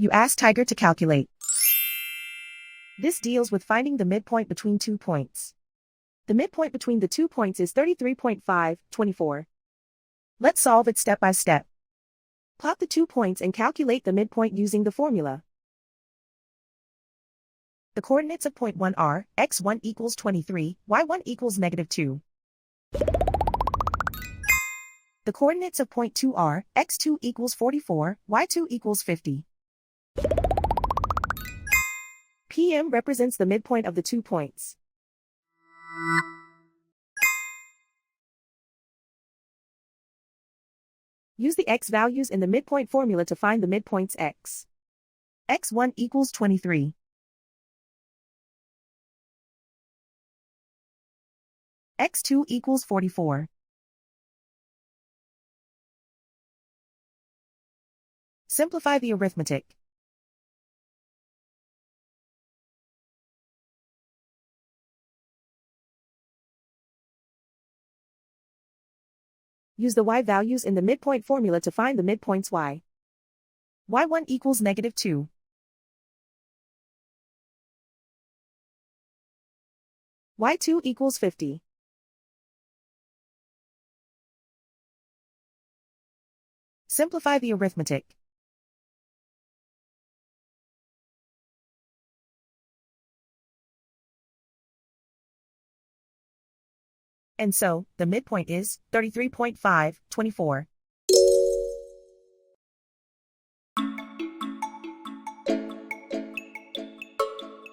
You ask Tiger to calculate. This deals with finding the midpoint between 2 points. The midpoint between the 2 points is 33.524. Let's solve it step by step. Plot the 2 points and calculate the midpoint using the formula. The coordinates of point 1 are x1 equals 23, y1 equals -2. The coordinates of point 2 are x2 equals 44, y2 equals 50. PM represents the midpoint of the 2 points. Use the x values in the midpoint formula to find the midpoints x. x1 equals 23. x2 equals 44. Simplify the arithmetic. Use the y values in the midpoint formula to find the midpoints y. y1 equals -2. y2 equals 50. Simplify the arithmetic. And so, the midpoint is 33.524.